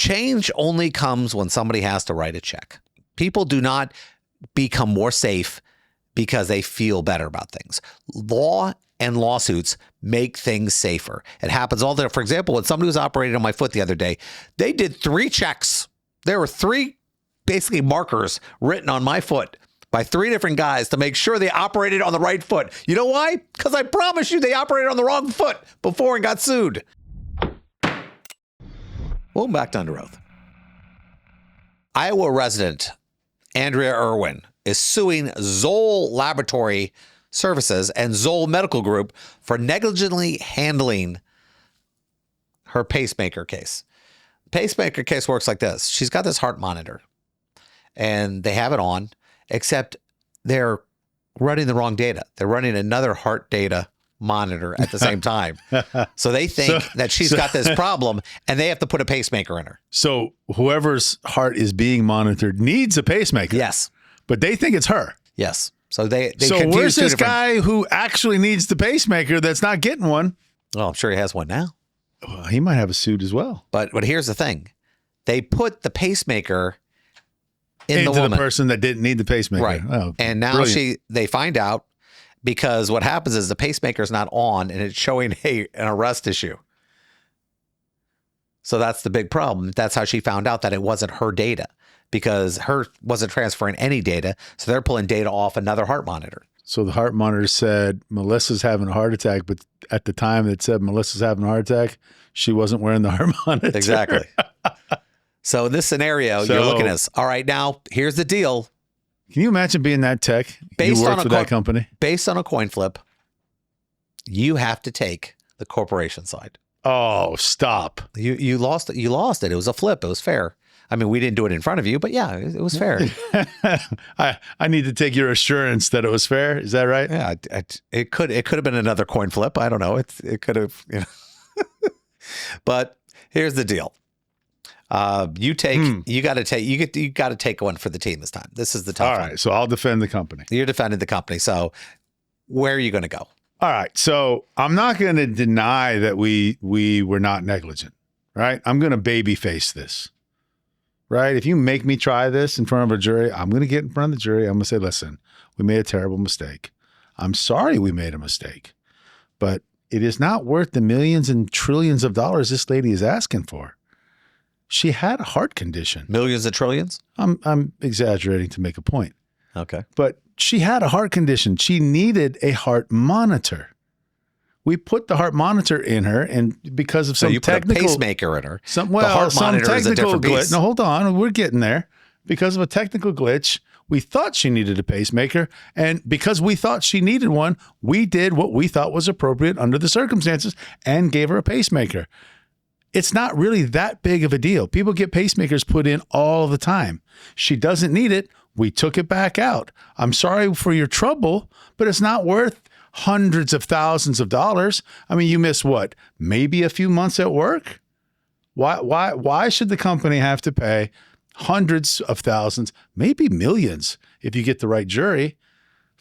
Change only comes when somebody has to write a check. People do not become more safe because they feel better about things. Law and lawsuits make things safer. It happens all there. For example, when somebody was operating on my foot the other day, they did 3 checks. There were 3 basically markers written on my foot by 3 different guys to make sure they operated on the right foot. You know why? Because I promise you they operated on the wrong foot before and got sued. Welcome back to Under Oath. Iowa resident Andrea Irwin is suing Zoll Laboratory Services and Zoll Medical Group for negligently handling her pacemaker case. The pacemaker case works like this. She's got this heart monitor, and they have it on, except they're running the wrong data. They're running another heart data monitor at the same time. So they think that she's got this problem, and they have to put a pacemaker in her. So whoever's heart is being monitored needs a pacemaker. Yes. But they think it's her. Yes. So they so confuse where's this 2 different... guy who actually needs the pacemaker that's not getting one? Well, I'm sure he has one now. Well, he might have a suit as well. But here's the thing. They put the pacemaker into the person that didn't need the pacemaker. Right. Oh, and now brilliant. they find out, because what happens is the pacemaker is not on and it's showing an arrest issue. So that's the big problem. That's how she found out that it wasn't her data, because her wasn't transferring any data. So they're pulling data off another heart monitor. So the heart monitor said Melissa's having a heart attack, but at the time it said Melissa's having a heart attack, she wasn't wearing the heart monitor. Exactly. So in this scenario, you're looking at this. All right, now here's the deal. Can you imagine being that tech? Based you work on for that company? Based on a coin flip, you have to take the corporation side. Oh, stop. You lost it. You lost it. It was a flip. It was fair. I mean, we didn't do it in front of you, but yeah, it was fair. I need to take your assurance that it was fair. Is that right? Yeah, it could have been another coin flip. I don't know. It could have, But here's the deal. You got to take one for the team this time. This is the tough one. All right, so I'll defend the company. You're defending the company. So where are you going to go? All right, so I'm not going to deny that we were not negligent, right? I'm going to babyface this, right? If you make me try this in front of a jury, I'm going to get in front of the jury. I'm going to say, listen, we made a terrible mistake. I'm sorry we made a mistake, but it is not worth the millions and trillions of dollars this lady is asking for. She had a heart condition. Millions and trillions? I'm exaggerating to make a point. Okay. But she had a heart condition. She needed a heart monitor. We put the heart monitor in her, and because of some technical pacemaker in her. The heart monitor is a different glitch. No, hold on. We're getting there. Because of a technical glitch, we thought she needed a pacemaker, and because we thought she needed one, we did what we thought was appropriate under the circumstances and gave her a pacemaker. It's not really that big of a deal. People get pacemakers put in all the time. She doesn't need it. We took it back out. I'm sorry for your trouble, but it's not worth hundreds of thousands of dollars. I mean, you miss what? Maybe a few months at work? Why should the company have to pay hundreds of thousands, maybe millions, if you get the right jury,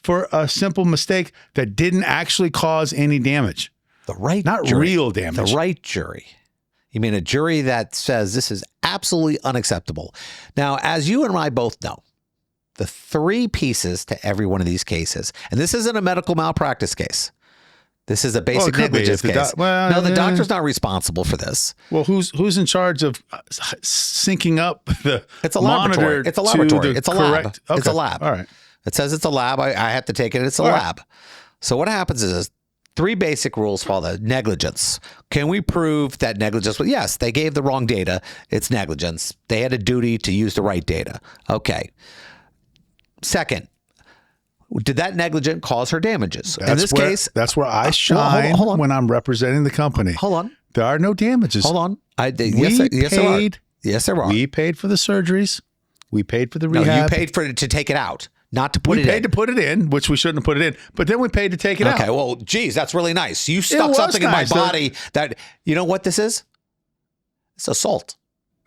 for a simple mistake that didn't actually cause any damage? Not real damage. The right jury. You mean a jury that says this is absolutely unacceptable. Now, as you and I both know, the 3 pieces to every one of these cases, and this isn't a medical malpractice case. This is a basic negligence case. No, the doctor's not responsible for this. Well, who's in charge of syncing up the It's a laboratory. It's a laboratory. It's a lab. Okay. It's a lab. All right. It says it's a lab. I have to take it. It's a lab. So what happens is 3 basic rules for the negligence. Can we prove that negligence? Well, yes, they gave the wrong data. It's negligence. They had a duty to use the right data. Okay. Second, did that negligent cause her damages? In this case, that's where I shine when I'm representing the company. Hold on. There are no damages. Hold on. Yes, there are. We paid for the surgeries. We paid for the rehab. No, you paid for it to take it out, not to put it in. We paid to put it in, which we shouldn't have put it in, but then we paid to take it out. Okay, well, geez, that's really nice. You stuck something in my body that, you know what this is? It's assault.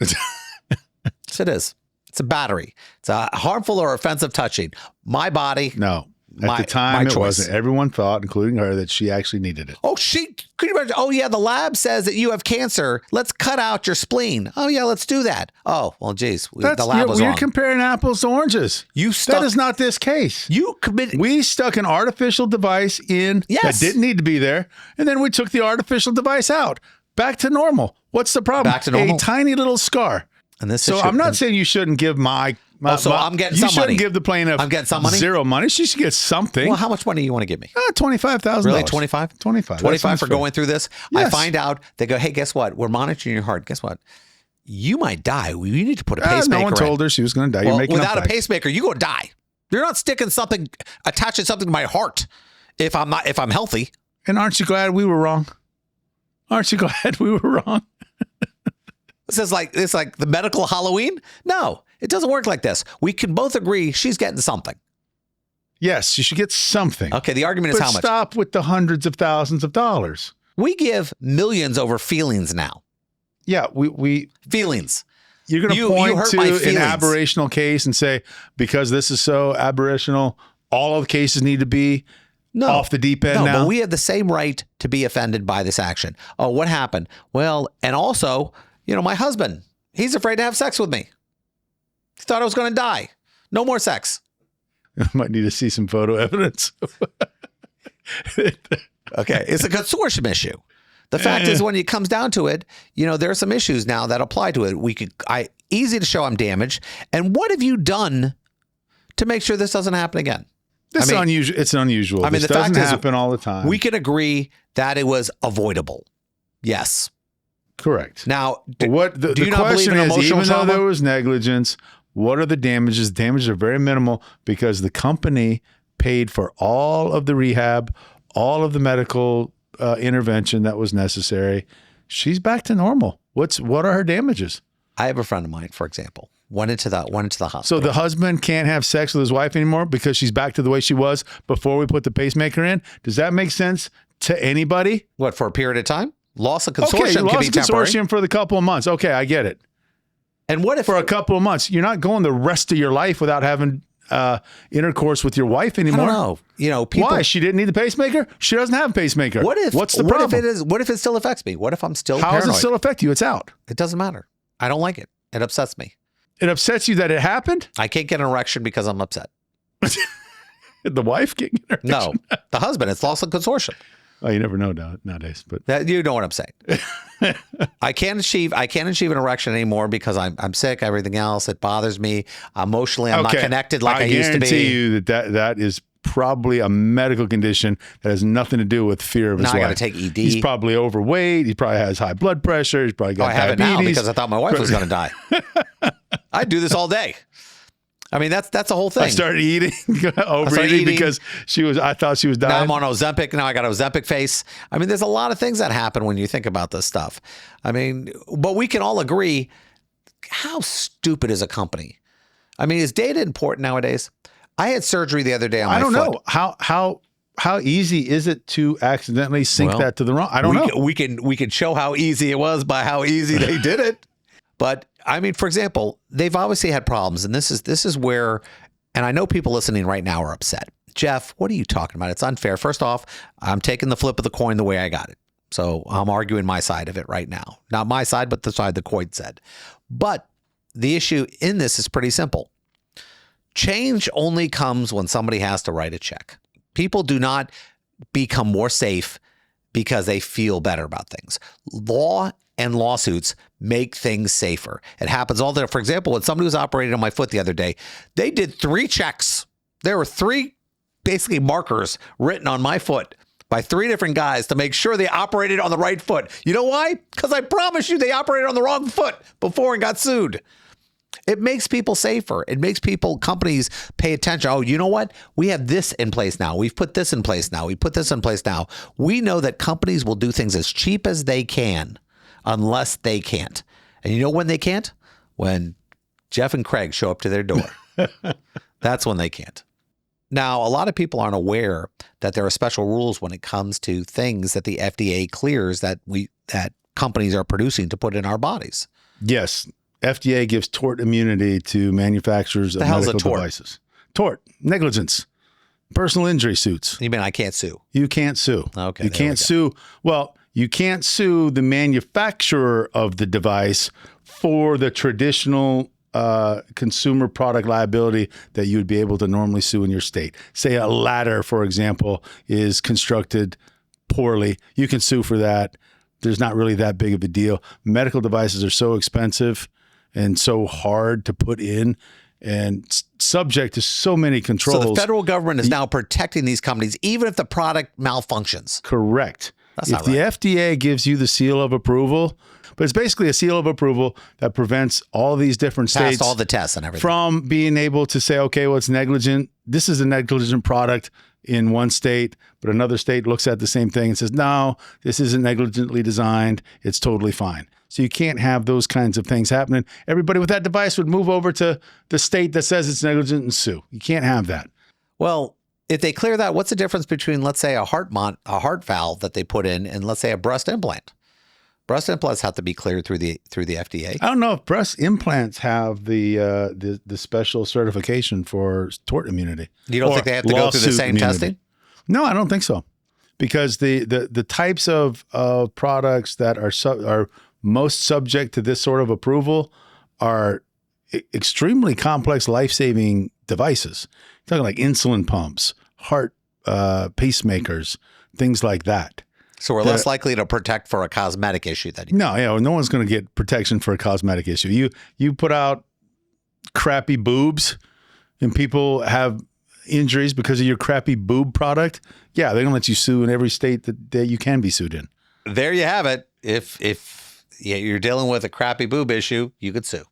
Yes, it is. It's a battery. It's a harmful or offensive touching. My body. No. At the time, it wasn't. Everyone thought, including her, that she actually needed it. Oh, could you imagine? Oh, yeah, the lab says that you have cancer. Let's cut out your spleen. Oh, yeah, let's do that. Oh, well, geez, the lab was wrong. You're comparing apples to oranges. That is not this case. We stuck an artificial device in that didn't need to be there, and then we took the artificial device out. Back to normal. What's the problem? Back to normal. A tiny little scar. And this so I'm not saying you shouldn't give I'm getting some money. You shouldn't give the plaintiff zero money. She should get something. Well, how much money do you want to give me? $25,000. Really? 25? 25. 25 for going through this? Yes. I find out, they go, hey, guess what? We're monitoring your heart. Guess what? You might die. We need to put a pacemaker No one told her she was going to die. Well, You're making without a pacemaker, you're going to die. You're not attaching something to my heart if I'm healthy. And aren't you glad we were wrong? Aren't you glad we were wrong? It's like the medical Halloween? No, it doesn't work like this. We can both agree she's getting something. Yes, you should get something. Okay, the argument is how much? Stop with the hundreds of thousands of dollars. We give millions over feelings now. Yeah, we feelings. You're going to point to an aberrational case and say, because this is so aberrational, all of the cases need to be off the deep end now? But we have the same right to be offended by this action. Oh, what happened? Well, and also, my husband, he's afraid to have sex with me. He thought I was going to die. No more sex. I might need to see some photo evidence. Okay, it's a consortium issue. The fact is, when it comes down to it, there are some issues now that apply to it. Easy to show I'm damaged. And what have you done to make sure this doesn't happen again? It's unusual. It's unusual. I mean, this doesn't happen all the time. We can agree that it was avoidable. Yes. Correct. Now, do you not believe in emotional trauma? Even though there was negligence, what are the damages? The damages are very minimal because the company paid for all of the rehab, all of the medical intervention that was necessary. She's back to normal. What are her damages? I have a friend of mine, for example, went into the hospital. So the husband can't have sex with his wife anymore because she's back to the way she was before we put the pacemaker in. Does that make sense to anybody? What, for a period of time? Loss of consortium can be temporary. Loss of consortium for the couple of months. Okay, I get it. And what if for a couple of months, you're not going the rest of your life without having intercourse with your wife anymore? I don't know. People, why? She didn't need the pacemaker? She doesn't have a pacemaker. What's the problem? What if it still affects me? What if I'm still How paranoid? does it still affect you? It's out. It doesn't matter. I don't like it. It upsets me. It upsets you that it happened? I can't get an erection because I'm upset. The wife can't get an erection? No, the husband. It's loss of consortium. Oh, you never know nowadays, but you know what I'm saying. I can't achieve an erection anymore because I'm sick. Everything else, it bothers me emotionally. I'm not connected like I used to be. I guarantee you that is probably a medical condition that has nothing to do with fear of his wife. I got to take ED. He's probably overweight. He probably has high blood pressure. He's probably got diabetes. I have it now because I thought my wife was going to die. I do this all day. I mean, that's the whole thing. I started overeating because I thought she was dying. Now I'm on Ozempic. Now I got Ozempic face. I mean, there's a lot of things that happen when you think about this stuff. I mean, but we can all agree, how stupid is a company? I mean, is data important nowadays? I had surgery the other day on my foot. I don't know. How easy is it to accidentally sync that to the wrong? I don't know. We can show how easy it was by how easy they did it. But I mean, for example, they've obviously had problems, and this is where, and I know people listening right now are upset. Jeff, what are you talking about? It's unfair. First off, I'm taking the flip of the coin the way I got it. So I'm arguing my side of it right now. Not my side, but the side the coin said. But the issue in this is pretty simple. Change only comes when somebody has to write a check. People do not become more safe because they feel better about things. Law and lawsuits make things safer. It happens all the time. For example, when somebody was operating on my foot the other day, they did 3 checks. There were 3 basically markers written on my foot by 3 different guys to make sure they operated on the right foot. You know why? Because I promise you they operated on the wrong foot before and got sued. It makes people safer. It makes companies pay attention. Oh, you know what? We have this in place now. We've put this in place now. We put this in place now. We know that companies will do things as cheap as they can unless they can't. And you know when they can't? When Jeff and Craig show up to their door. That's when they can't. Now, a lot of people aren't aware that there are special rules when it comes to things that the FDA clears that companies are producing to put in our bodies. Yes. FDA gives tort immunity to manufacturers of medical devices. Tort, negligence. Personal injury suits. You mean I can't sue? You can't sue. Okay. You can't sue. Well, you can't sue the manufacturer of the device for the traditional consumer product liability that you would be able to normally sue in your state. Say a ladder, for example, is constructed poorly. You can sue for that. There's not really that big of a deal. Medical devices are so expensive and so hard to put in and subject to so many controls. So the federal government is now protecting these companies, even if the product malfunctions. Correct. That's if not right. the FDA gives you the seal of approval, but it's basically a seal of approval that prevents all these different states, Passed all the tests and everything, from being able to say, okay, well, it's negligent. This is a negligent product in one state, but another state looks at the same thing and says, no, this isn't negligently designed. It's totally fine. So you can't have those kinds of things happening. Everybody with that device would move over to the state that says it's negligent and sue. You can't have that. Well, if they clear that, what's the difference between, let's say, a heart valve that they put in and, let's say, a breast implant? Breast implants have to be cleared through the FDA. I don't know if breast implants have the special certification for tort immunity. You don't think they have to go through the same testing? No, I don't think so, because the types of products that are most subject to this sort of approval are extremely complex, life-saving devices. You're talking like insulin pumps, heart pacemakers, things like that. So we're less likely to protect for a cosmetic issue then. No one's going to get protection for a cosmetic issue. You put out crappy boobs and people have injuries because of your crappy boob product. Yeah, they're going to let you sue in every state that you can be sued in. There you have it. If you're dealing with a crappy boob issue, you could sue.